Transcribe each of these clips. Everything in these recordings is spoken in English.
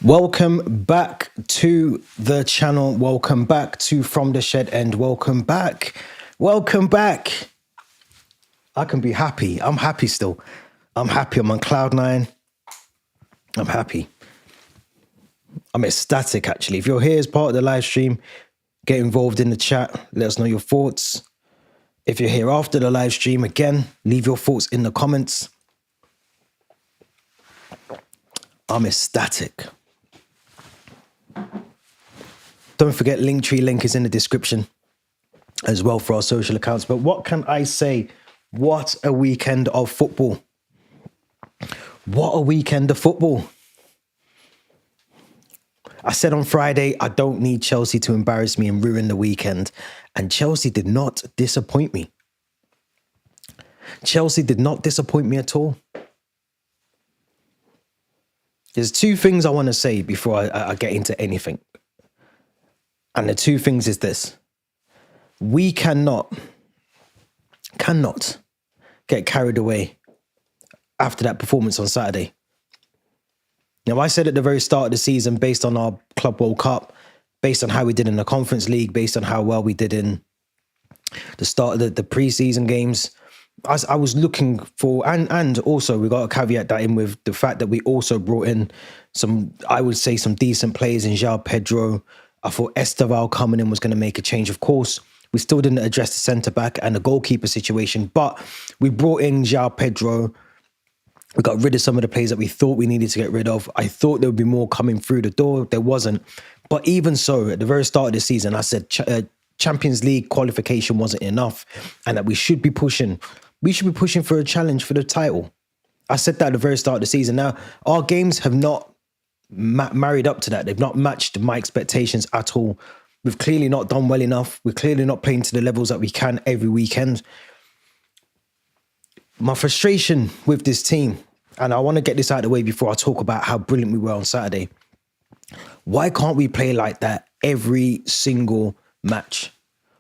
Welcome back to the channel. Welcome back to From the Shed End. Welcome back. Welcome back. I can be happy. I'm happy still. I'm happy. I'm on cloud nine. I'm happy. I'm ecstatic, actually. If you're here as part of the live stream, get involved in the chat. Let us know your thoughts. If you're here after the live stream, again, leave your thoughts in the comments. I'm ecstatic. Don't forget, Linktree link is in the description as well for our social accounts. But what can I say? What a weekend of football. What a weekend of football. I said on Friday, I don't need Chelsea to embarrass me and ruin the weekend. And Chelsea did not disappoint me. Chelsea did not disappoint me at all. There's two things I want to say before I get into anything. And the two things is this. We cannot get carried away after that performance on Saturday. Now, I said at the very start of the season, based on our Club World Cup, based on how we did in the Conference League, based on how well we did in the start of the pre-season games, I was looking for, and also we got to caveat that in with the fact that we also brought in some, I would say, some decent players in João Pedro. I thought Esteval coming in was going to make a change. Of course, we still didn't address the centre-back and the goalkeeper situation, but we brought in João Pedro. We got rid of some of the players that we thought we needed to get rid of. I thought there would be more coming through the door. There wasn't. But even so, at the very start of the season, I said Champions League qualification wasn't enough and that we should be pushing. We should be pushing for a challenge for the title. I said that at the very start of the season. Now, our games have not married up to that. They've not matched my expectations at all. We've clearly not done well enough. We're clearly not playing to the levels that we can every weekend. My frustration with this team, and I want to get this out of the way before I talk about how brilliant we were on Saturday. Why can't we play like that every single match?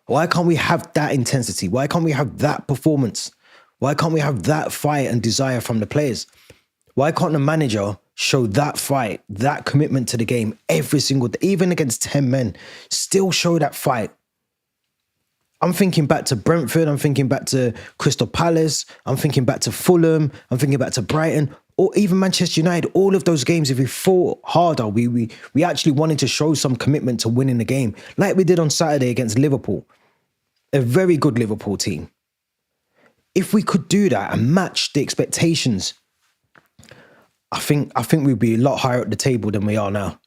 Why can't we have that intensity? Why can't we have that performance? Why can't we have that fight and desire from the players? Why can't the manager show that fight, that commitment to the game every single day, even against 10 men, still show that fight? I'm thinking back to Brentford, I'm thinking back to Crystal Palace, I'm thinking back to Fulham, I'm thinking back to Brighton, or even Manchester United. All of those games, if we fought harder, we actually wanted to show some commitment to winning the game, like we did on Saturday against Liverpool. A very good Liverpool team. If we could do that and match the expectations, I think we'd be a lot higher at the table than we are now.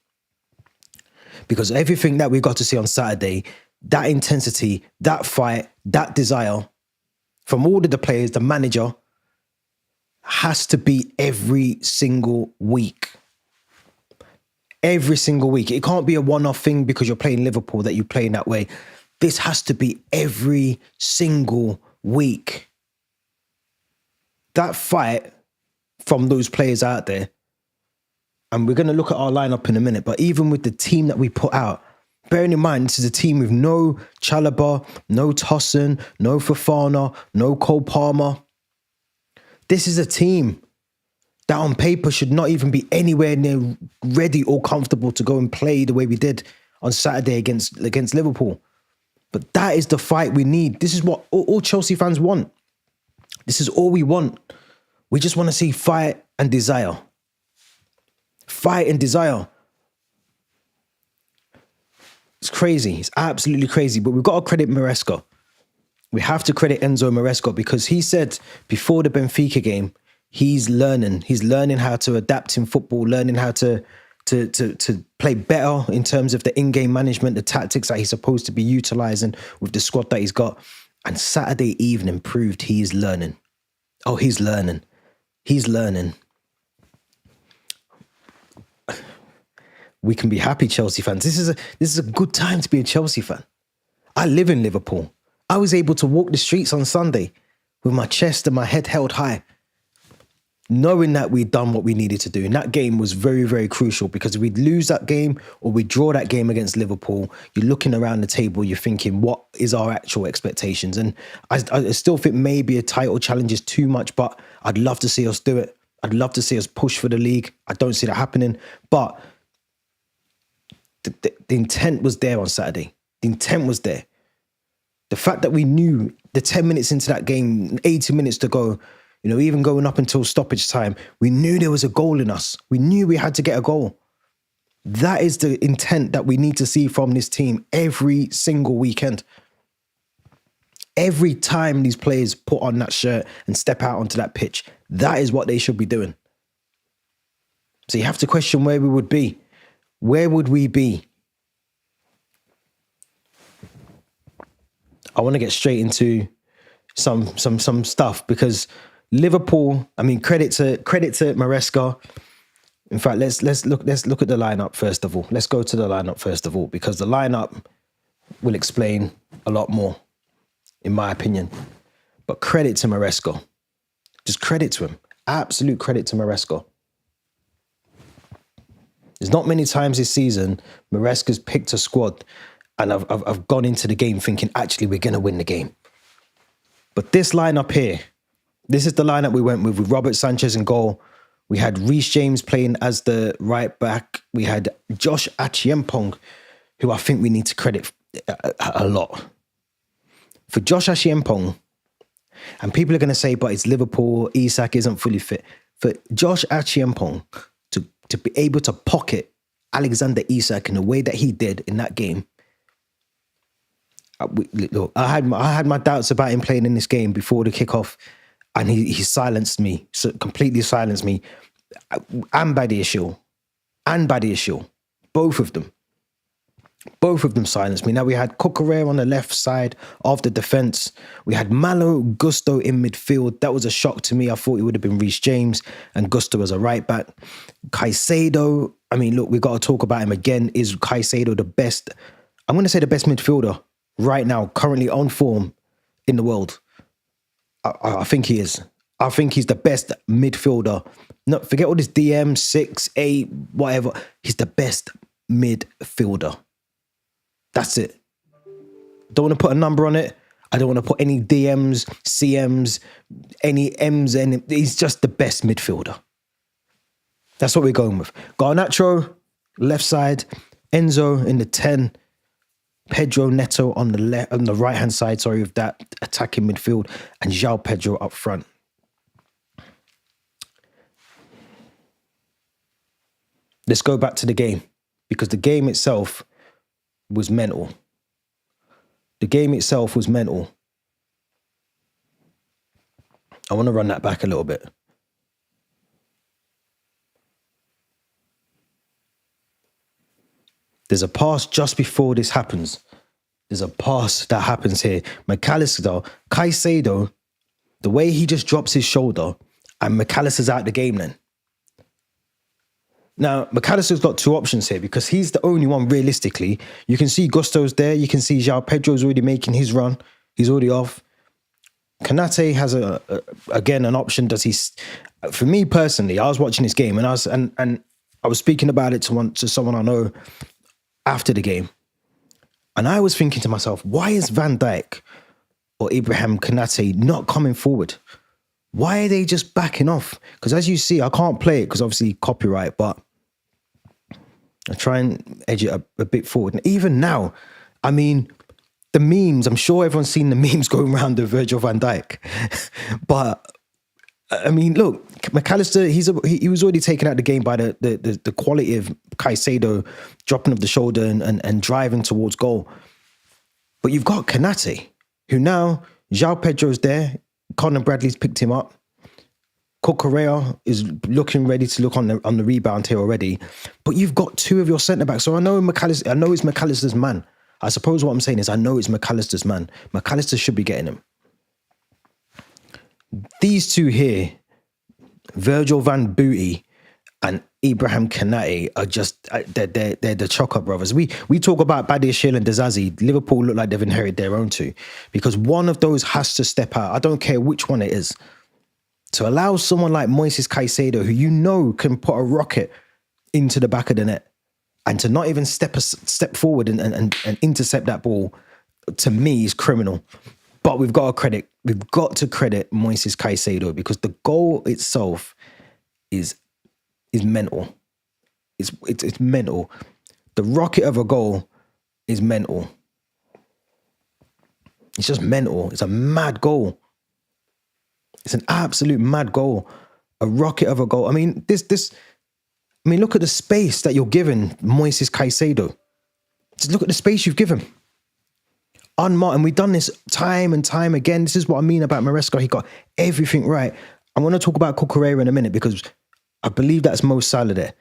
Because everything that we got to see on Saturday, that intensity, that fight, that desire from all of the players, the manager, has to be every single week. Every single week. It can't be a one-off thing because you're playing Liverpool that you play in that way. This has to be every single week. That fight from those players out there, and we're going to look at our lineup in a minute, but even with the team that we put out, bearing in mind, this is a team with no Chalobah, no Tosin, no Fofana, no Cole Palmer. This is a team that on paper should not even be anywhere near ready or comfortable to go and play the way we did on Saturday against Liverpool. But that is the fight we need. This is what all Chelsea fans want. This is all we want. We just want to see fight and desire. Fight and desire. It's crazy. It's absolutely crazy. But we've got to credit Maresca. We have to credit Enzo Maresca because he said before the Benfica game, he's learning. He's learning how to adapt in football, learning how to play better in terms of the in-game management, the tactics that he's supposed to be utilising with the squad that he's got. And Saturday evening proved he's learning. Oh, he's learning. He's learning. We can be happy Chelsea fans. This is a good time to be a Chelsea fan. I live in Liverpool. I was able to walk the streets on Sunday with my chest and my head held high, knowing that we'd done what we needed to do. And that game was very, very crucial because if we'd lose that game or we draw that game against Liverpool, you're looking around the table, you're thinking, what is our actual expectations? And I still think maybe a title challenge is too much, but I'd love to see us do it. I'd love to see us push for the league. I don't see that happening. But the intent was there on Saturday. The intent was there. The fact that we knew the 10 minutes into that game, 80 minutes to go, even going up until stoppage time, we knew there was a goal in us. We knew we had to get a goal. That is the intent that we need to see from this team every single weekend. Every time these players put on that shirt and step out onto that pitch, that is what they should be doing. So you have to question where we would be. Where would we be? I want to get straight into some stuff because Liverpool, credit to Maresca. In fact, let's look at the lineup first of all. Let's go to the lineup first of all, because the lineup will explain a lot more, in my opinion. But credit to Maresca. Just credit to him. Absolute credit to Maresca. There's not many times this season Maresca's picked a squad and I've gone into the game thinking, actually, we're going to win the game. But this lineup here, this is the lineup we went with Robert Sanchez in goal. We had Reece James playing as the right back. We had Josh Achiempong, who I think we need to credit a lot. For Josh Achiempong, and people are going to say, but it's Liverpool, Isak isn't fully fit. For Josh Achiempong to be able to pocket Alexander Isak in the way that he did in that game, I had my doubts about him playing in this game before the kickoff, and he silenced me, so completely silenced me. And Badiashile, both of them silenced me. Now we had Cucurella on the left side of the defence. We had Malo Gusto in midfield. That was a shock to me. I thought it would have been Reece James and Gusto as a right back. Caicedo, we got to talk about him again. Is Caicedo the best? I'm going to say the best midfielder right now, currently on form in the world. I think he is. I think he's the best midfielder. No, forget all this DM, 6, 8, whatever. He's the best midfielder. That's it. Don't want to put a number on it. I don't want to put any DMs, CMs, any M's, and he's just the best midfielder. That's what we're going with. Garnacho, left side. Enzo in the 10. Pedro Neto on the right-hand side, of that attacking midfield. And João Pedro up front. Let's go back to the game, because the game itself was mental. The game itself was mental. I want to run that back a little bit. There's a pass just before this happens. There's a pass that happens here. Caicedo, the way he just drops his shoulder, and McAllister's out the game then. Now, McAllister's got two options here because he's the only one realistically. You can see Gusto's there. You can see João Pedro's already making his run. He's already off. Kanate has again an option. Does he? For me personally, I was watching this game and I was speaking about it to someone I know after the game, and I was thinking to myself, why is Van Dijk or Ibrahim Kanate not coming forward? Why are they just backing off? Because as you see, I can't play it because obviously copyright, but I try and edge it a bit forward. And even now, the memes, I'm sure everyone's seen the memes going around the Virgil van Dijk. But, look, McAllister, he was already taken out of the game by the quality of Caicedo dropping off the shoulder and driving towards goal. But you've got Kanate, who now, João Pedro's there, Conor Bradley's picked him up. Cucurella is looking ready to look on the rebound here already. But you've got two of your centre-backs. So I know it's McAllister's man. I suppose what I'm saying is I know it's McAllister's man. McAllister should be getting him. These two here, Virgil van Booty and Ibrahim Kanate, are just, they're the Chocker brothers. We talk about Badiashile and Dizazi. Liverpool look like they've inherited their own two, because one of those has to step out. I don't care which one it is. To allow someone like Moises Caicedo, who you know can put a rocket into the back of the net, and to not even step forward and intercept that ball, to me is criminal. But we've got to credit Moises Caicedo, because the goal itself is mental. It's mental. The rocket of a goal is mental. It's just mental. It's a mad goal. It's an absolute mad goal. A rocket of a goal. I mean, look at the space that you're giving Moises Caicedo. Just look at the space you've given. Unmarked. And we've done this time and time again. This is what I mean about Maresca. He got everything right. I'm going to talk about Cucurella in a minute because I believe that's Mo Salah there.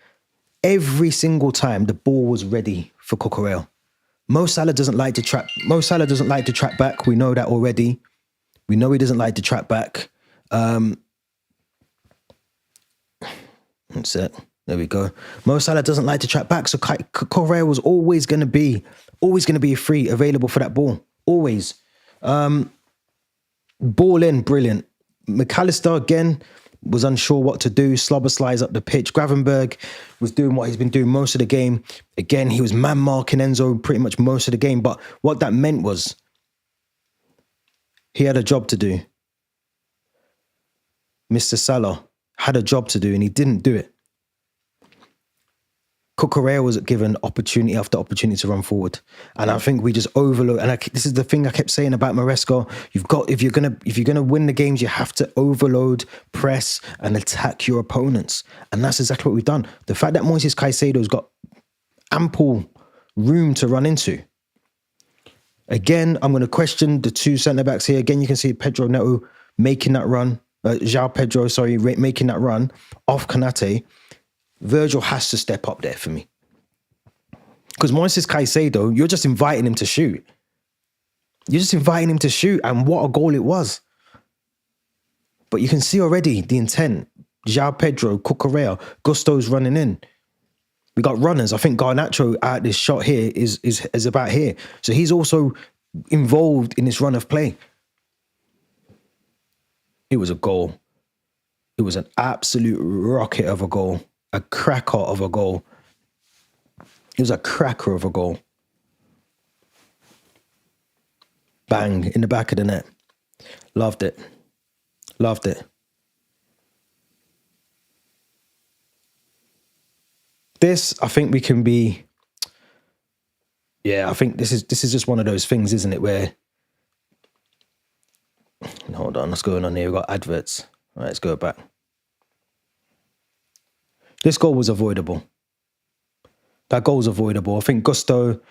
Every single time the ball was ready for Cucurella. Mo Salah doesn't like to trap. Mo Salah doesn't like to trap back. We know that already. We know he doesn't like to trap back. That's it. There we go. Mo Salah doesn't like to trap back, so Cucurella was always going to be free, available for that ball. Always. Ball in, brilliant. McAllister again was unsure what to do. Slobber slides up the pitch. Gravenberg was doing what he's been doing most of the game. Again, he was man marking Enzo pretty much most of the game. But what that meant was he had a job to do. Mr. Salah had a job to do and he didn't do it. Cucurella was given opportunity after opportunity to run forward, and I think we just overload. And this is the thing I kept saying about Maresca. If you're gonna win the games, you have to overload, press, and attack your opponents, and that's exactly what we've done. The fact that Moises Caicedo's got ample room to run into. Again, I'm going to question the two centre backs here. Again, you can see Pedro Neto making that run. João Pedro, making that run off Konate. Virgil has to step up there for me. Because Moises Caicedo, you're just inviting him to shoot. You're just inviting him to shoot, and what a goal it was. But you can see already the intent. João Pedro, Cucurella, Gusto's running in. We got runners. I think Garnacho at this shot here is about here. So he's also involved in this run of play. It was a goal. It was an absolute rocket of a goal. A cracker of a goal. It was a cracker of a goal. Bang, in the back of the net. Loved it. Loved it. This, I think we can be... Yeah, I think this is just one of those things, isn't it, where... Hold on, what's going on here? We've got adverts. All right, let's go back. This goal was avoidable. That goal was avoidable. I think Gusto's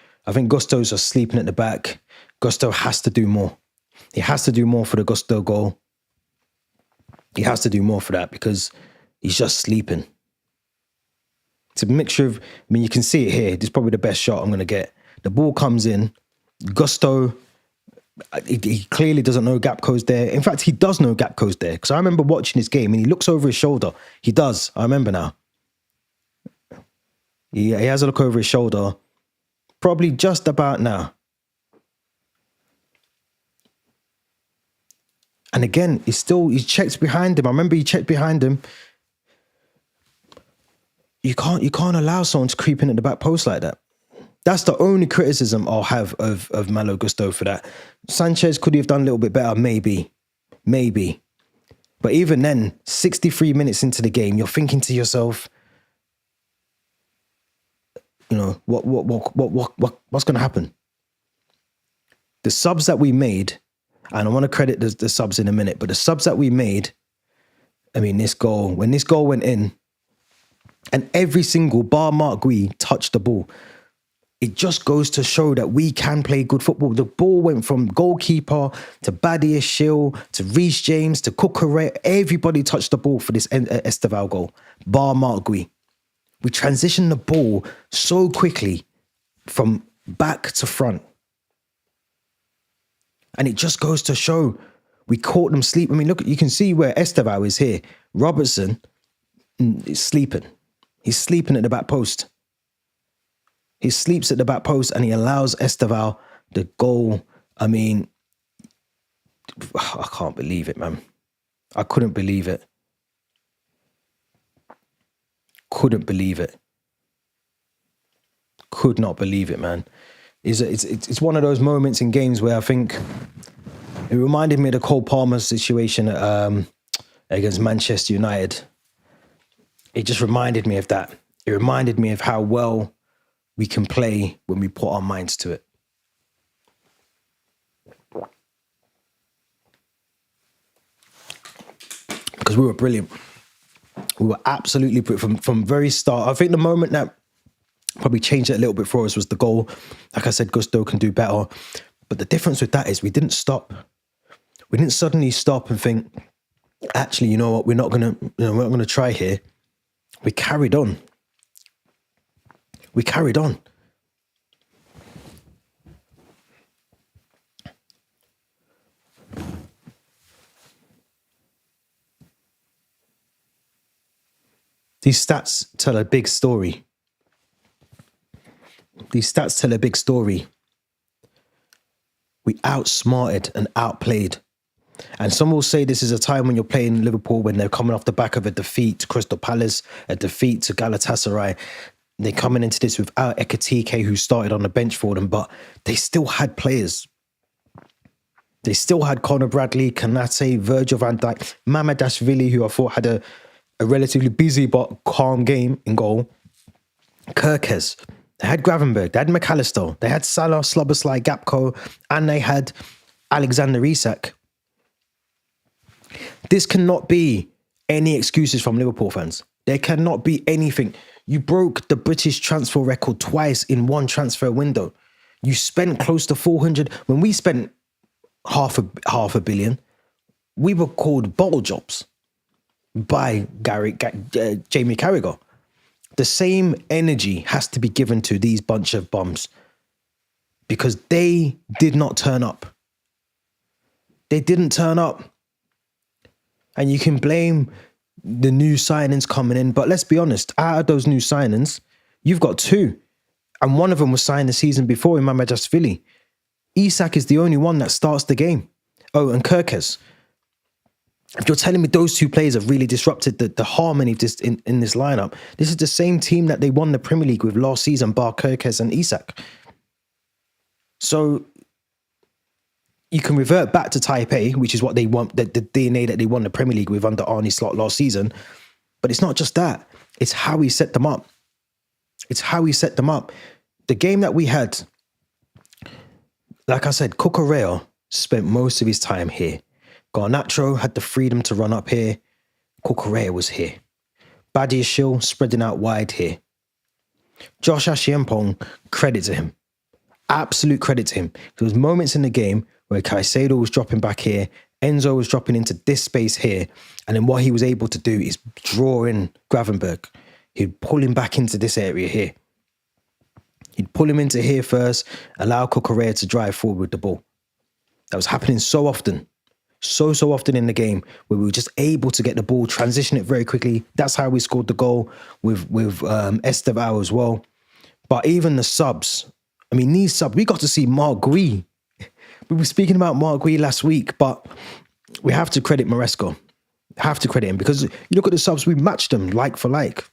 just sleeping at the back. Gusto has to do more. He has to do more for the Gusto goal. He has to do more for that because he's just sleeping. It's a mixture of, you can see it here. This is probably the best shot I'm going to get. The ball comes in. Gusto, he clearly doesn't know Gapco's there. In fact, he does know Gapco's there because I remember watching this game and he looks over his shoulder. He does. I remember now. He has a look over his shoulder, probably just about now. And again, he checks behind him. I remember he checked behind him. You can't allow someone to creep in at the back post like that. That's the only criticism I'll have of Malo Gusto for that. Sanchez, could he have done a little bit better? Maybe. But even then, 63 minutes into the game, you're thinking to yourself, you know, what's going to happen? The subs that we made, and I want to credit the subs in a minute, but the subs that we made, when this goal went in, and every single bar Mark Gui touched the ball, it just goes to show that we can play good football. The ball went from goalkeeper to Badia Shill to Reece James to Cucurella. Everybody touched the ball for this Esteval goal, bar Mark Gui. We transitioned the ball so quickly from back to front. And it just goes to show we caught them sleep. Look, you can see where Esteval is here. Robertson is sleeping. He's sleeping at the back post. He sleeps at the back post and he allows Esteval the goal. I can't believe it, man. I couldn't believe it. Couldn't believe it. Could not believe it, man. It's one of those moments in games where I think it reminded me of the Cole Palmer situation against Manchester United. It just reminded me of that. It reminded me of how well we can play when we put our minds to it. Because we were brilliant. We were absolutely brilliant from very start. I think the moment that probably changed it a little bit for us was the goal. Like I said, Gusto can do better. But the difference with that is we didn't stop. We didn't suddenly stop and think, actually, you know what, we're not gonna try here. We carried on. We carried on. These stats tell a big story. These stats tell a big story. We outsmarted and outplayed. And some will say this is a time when you're playing Liverpool when they're coming off the back of a defeat to Crystal Palace, a defeat to Galatasaray. They're coming into this without Ekitike, who started on the bench for them, but they still had players. They still had Conor Bradley, Kanate, Virgil van Dijk, Mamadashvili, who I thought had a relatively busy but calm game in goal. Kirkes. They had Gravenberg, they had McAllister, they had Salah, Slobosly, Gapco, and they had Alexander Isak. This cannot be any excuses from Liverpool fans. There cannot be anything. You broke the British transfer record twice in one transfer window. You spent close to 400. When we spent half a billion, we were called bottle jobs by Jamie Carragher. The same energy has to be given to these bunch of bums because they did not turn up. They didn't turn up. And you can blame the new signings coming in, but let's be honest, out of those new signings, you've got two. And one of them was signed the season before in Mamadashvili. Isak is the only one that starts the game. Oh, and Kirkes. If you're telling me those two players have really disrupted the harmony of this in this lineup, this is the same team that they won the Premier League with last season, bar Kirkes and Isak. So you can revert back to Type A, which is what they want, the DNA that they won the Premier League with under Arne Slot last season. But it's not just that. It's how he set them up. It's how he set them up. The game that we had, like I said, Cucurella spent most of his time here. Garnacho had the freedom to run up here. Cucurella was here. Badiashile spreading out wide here. Josh Ashiempong, credit to him. Absolute credit to him. There was moments in the game where Caicedo was dropping back here, Enzo was dropping into this space here, and then what he was able to do is draw in Gravenberg. He'd pull him back into this area here. He'd pull him into here first, allow Cucurella to drive forward with the ball. That was happening so often. So often in the game where we were just able to get the ball, transition it very quickly. That's how we scored the goal with Esteval as well. But even the subs, I mean, these subs, we got to see Mark Gui. We were speaking about Mark Gui last week, but we have to credit Maresca. Have to credit him because you look at the subs, we matched them like for like.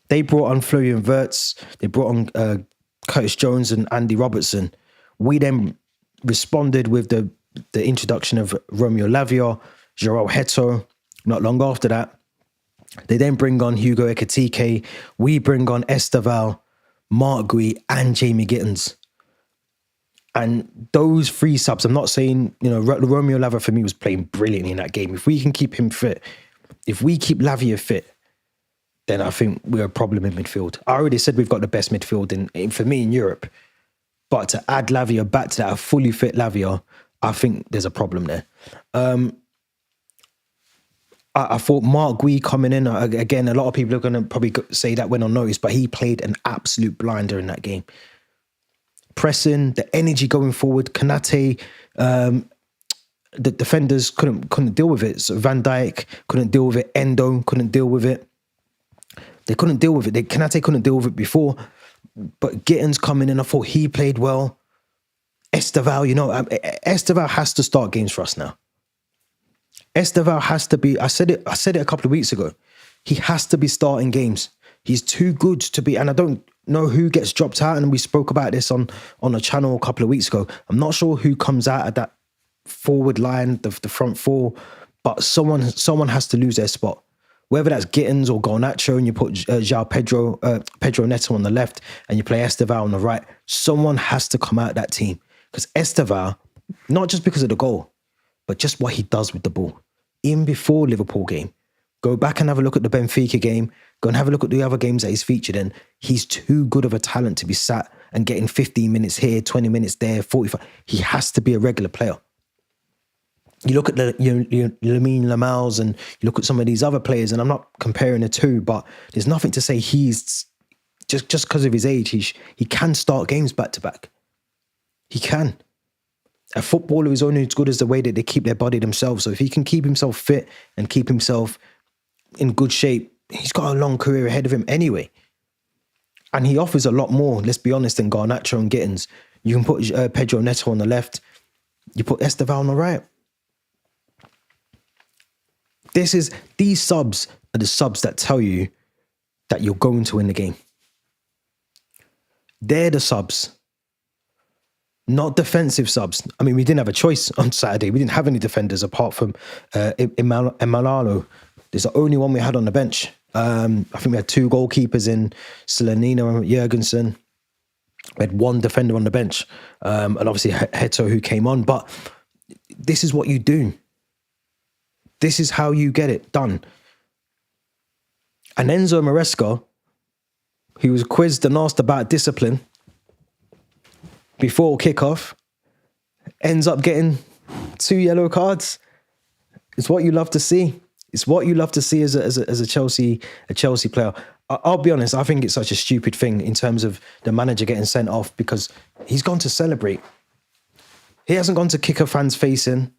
They brought on Florian Wirtz, they brought on Curtis Jones and Andy Robertson. We then responded with the introduction of Romeo Lavia, João Heto, not long after that. They then bring on Hugo Ekitike. We bring on Esteval, Mark Gui, and Jamie Gittins. And those three subs, I'm not saying, Romeo Lavia for me was playing brilliantly in that game. If we can keep him fit, if we keep Lavia fit, then I think we're a problem in midfield. I already said we've got the best midfield for me in Europe. But to add Lavia back to that, a fully fit Lavia, I think there's a problem there. I thought Mark Gui coming in, again, a lot of people are going to probably say that went unnoticed, but he played an absolute blinder in that game. Pressing, the energy going forward, Kanate, the defenders couldn't deal with it. So Van Dijk couldn't deal with it. Endo couldn't deal with it. They couldn't deal with it. Kanate couldn't deal with it before. But Gittins coming in, I thought he played well. Esteval, Esteval has to start games for us now. Esteval has to be, I said it a couple of weeks ago. He has to be starting games. He's too good to be, and I don't know who gets dropped out, and we spoke about this on a channel a couple of weeks ago. I'm not sure who comes out of that forward line, the front four, but someone has to lose their spot. Whether that's Gittins or Garnacho and you put Pedro Neto on the left and you play Esteval on the right, someone has to come out of that team. Because Esteval, not just because of the goal, but just what he does with the ball. Even before Liverpool game, go back and have a look at the Benfica game, go and have a look at the other games that he's featured in. He's too good of a talent to be sat and getting 15 minutes here, 20 minutes there, 45. He has to be a regular player. You look at the Lamine Lamals and you look at some of these other players, and I'm not comparing the two, but there's nothing to say he's just because of his age, he can start games back to back. He can. A footballer is only as good as the way that they keep their body themselves. So if he can keep himself fit and keep himself in good shape, he's got a long career ahead of him anyway. And he offers a lot more, let's be honest, than Garnacho and Gittins. You can put Pedro Neto on the left. You put Esteval on the right. These subs are the subs that tell you that you're going to win the game. They're the subs, not defensive subs. I mean, we didn't have a choice on Saturday. We didn't have any defenders apart from Emalalo. There's the only one we had on the bench. I think we had two goalkeepers in Semenyo and Jurgensen. We had one defender on the bench, and obviously Heto who came on. But this is what you do. This is how you get it done. And Enzo Maresca, who was quizzed and asked about discipline before kickoff, ends up getting 2 yellow cards. It's what you love to see. It's what you love to see as a Chelsea player. I'll be honest, I think it's such a stupid thing in terms of the manager getting sent off, because he's gone to celebrate. He hasn't gone to kick a fan's face in.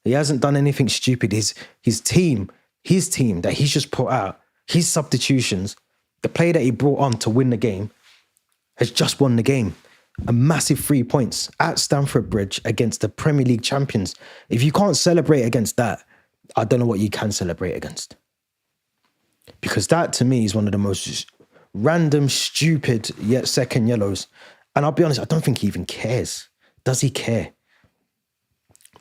He hasn't done anything stupid. His team that he's just put out, his substitutions, the player that he brought on to win the game, has just won the game. A massive 3 points at Stamford Bridge against the Premier League champions. If you can't celebrate against that, I don't know what you can celebrate against. Because that, to me, is one of the most random, stupid, yet second yellows. And I'll be honest, I don't think he even cares. Does he care?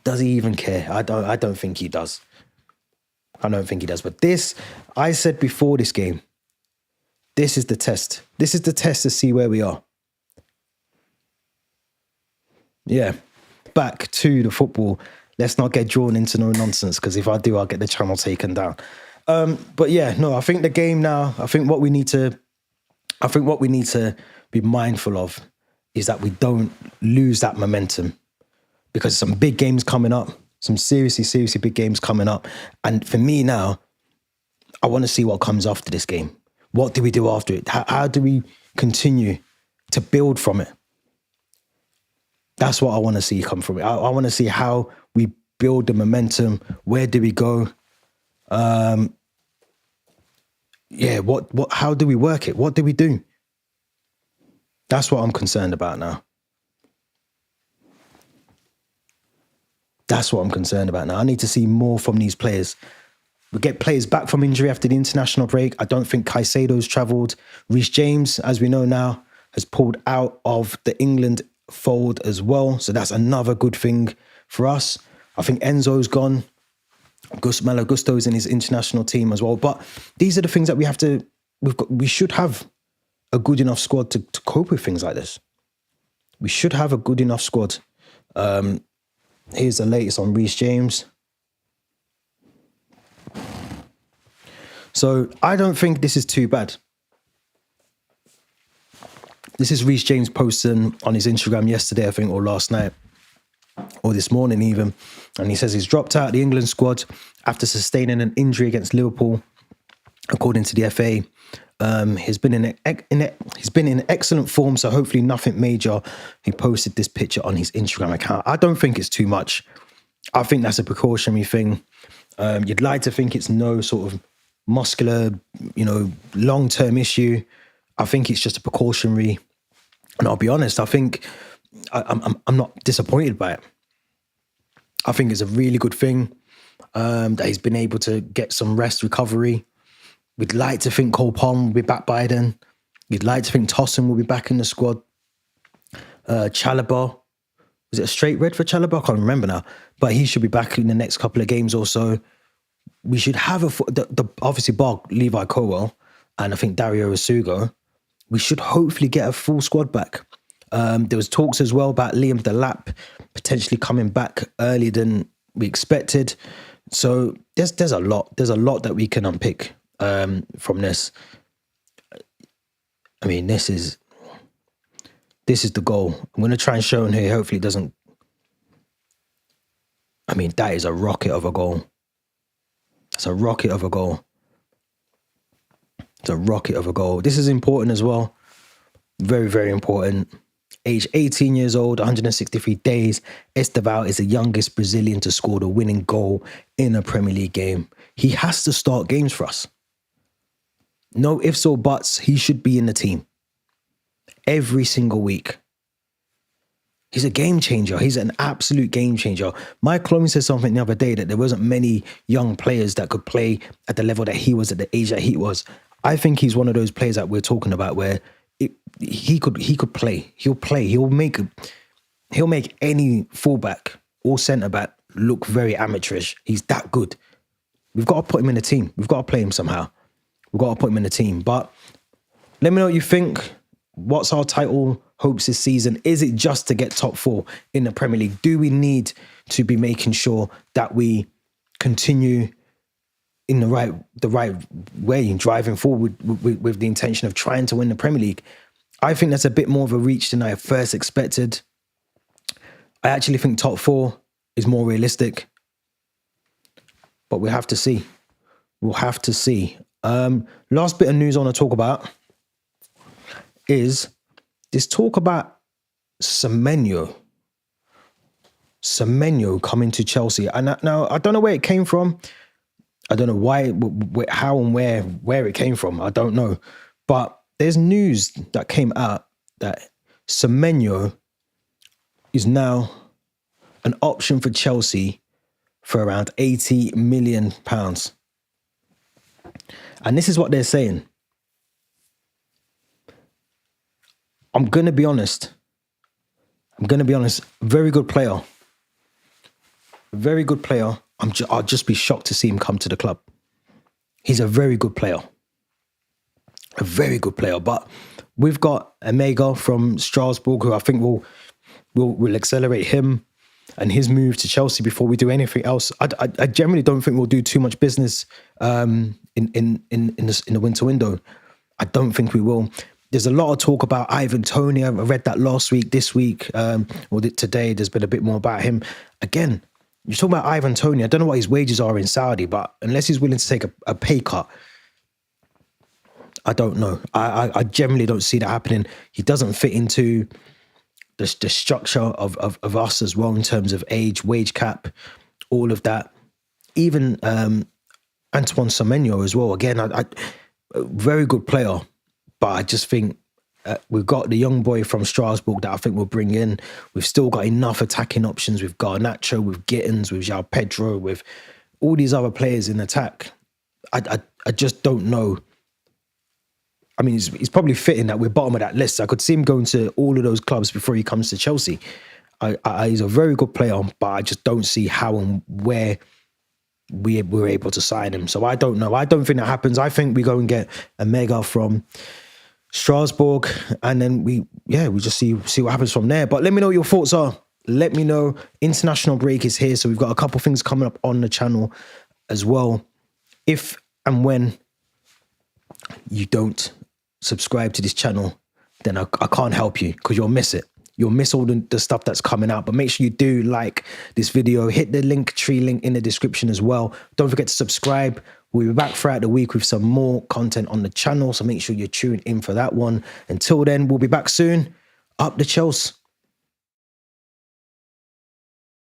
Does he even care? I don't think he does. I don't think he does. But this, I said before this game, this is the test. This is the test to see where we are. Yeah. Back to the football. Let's not get drawn into no nonsense, because if I do, I'll get the channel taken down. But yeah, no, I think the game now, I think what we need to be mindful of is that we don't lose that momentum, because some big games coming up, some seriously big games coming up. And for me now, I want to see what comes after this game. What do we do after it? How do we continue to build from it? That's what I want to see come from it. I want to see how we build the momentum. Where do we go? How do we work it? What do we do? That's what I'm concerned about now. That's what I'm concerned about now. I need to see more from these players. We get players back from injury after the international break. I don't think Caicedo's travelled. Reece James, as we know now, has pulled out of the England fold as well. So that's another good thing for us. I think Enzo's gone. Malo Gusto's in his international team as well. But these are the things that we should have a good enough squad to cope with things like this. We should have a good enough squad. Here's the latest on Reece James. So I don't think this is too bad. This is Reece James posting on his Instagram yesterday, I think, or last night, or this morning even. And he says he's dropped out of the England squad after sustaining an injury against Liverpool, according to the FA. He's been in excellent form, so hopefully nothing major. He posted this picture on his Instagram account. I don't think it's too much. I think that's a precautionary thing. You'd like to think it's no sort of muscular, long-term issue. I think it's just a precautionary. And I'll be honest, I think I'm not disappointed by it. I think it's a really good thing that he's been able to get some rest, recovery. We'd like to think Cole Palmer will be back by then. We'd like to think Tosin will be back in the squad. Chalobah, was it a straight red for Chalobah? I can't remember now. But he should be back in the next couple of games or so. we should have obviously bar Levi Colwell and I think Dario Asugo, we should hopefully get a full squad back. There was talks as well about Liam Delap potentially coming back earlier than we expected. So there's a lot that we can unpick from this. I mean, this is the goal. I'm going to try and show in here. Hopefully it doesn't. I mean, that is a rocket of a goal. It's a rocket of a goal. It's a rocket of a goal. This is important as well. Very, very important. Age 18 years old, 163 days. Esteval is the youngest Brazilian to score the winning goal in a Premier League game. He has to start games for us. No ifs or buts. He should be in the team every single week. He's a game changer. He's an absolute game changer. Mike Clone said something the other day that there wasn't many young players that could play at the level that he was, at the age that he was. I think he's one of those players that we're talking about where he could play. He'll play. He'll make any fullback or centre back look very amateurish. He's that good. We've got to put him in the team. We've got to play him somehow. We've got to put him in the team. But let me know what you think. What's our title hopes this season? Is it just to get top 4 in the Premier League? Do we need to be making sure that we continue in the right way and driving forward with the intention of trying to win the Premier League? I think that's a bit more of a reach than I first expected. I actually think top 4 is more realistic, but we'll have to see. We'll have to see. Last bit of news I want to talk about is this talk about Semenyo. Semenyo coming to Chelsea. And now, I don't know where it came from. I don't know why, how and where it came from. I don't know. But there's news that came out that Semenyo is now an option for Chelsea for around £80 million. And this is what they're saying. I'm going to be honest. Very good player. Very good player. I'll just be shocked to see him come to the club. He's a very good player. A very good player. But we've got Omega from Strasbourg, who I think will accelerate him and his move to Chelsea before we do anything else. I generally don't think we'll do too much business in the winter window. I don't think we will. There's a lot of talk about Ivan Toney. I read that last week, this week, or today. There's been a bit more about him. Again, you're talking about Ivan Toney. I don't know what his wages are in Saudi, but unless he's willing to take a pay cut, I don't know. I generally don't see that happening. He doesn't fit into the structure of us as well in terms of age, wage cap, all of that. Even Antoine Semenyo as well. Again, a very good player. But I just think we've got the young boy from Strasbourg that I think we'll bring in. We've still got enough attacking options with Garnacho, with Gittins, with João Pedro, with all these other players in attack. I just don't know. I mean, it's probably fitting that we're bottom of that list. I could see him going to all of those clubs before he comes to Chelsea. He's a very good player, but I just don't see how and where we were able to sign him. So I don't know. I don't think that happens. I think we go and get a mega from Strasbourg, and then we just see what happens from there. But let me know what your thoughts are. Let me know. International break is here, so we've got a couple things coming up on the channel as well. If and when you don't subscribe to this channel, then I can't help you, because you'll miss it. You'll miss all the stuff that's coming out. But make sure you do like this video. Hit the Linktree link in the description as well. Don't forget to subscribe. We'll be back throughout the week with some more content on the channel, so make sure you're tuned in for that one. Until then, we'll be back soon. Up the Chelsea.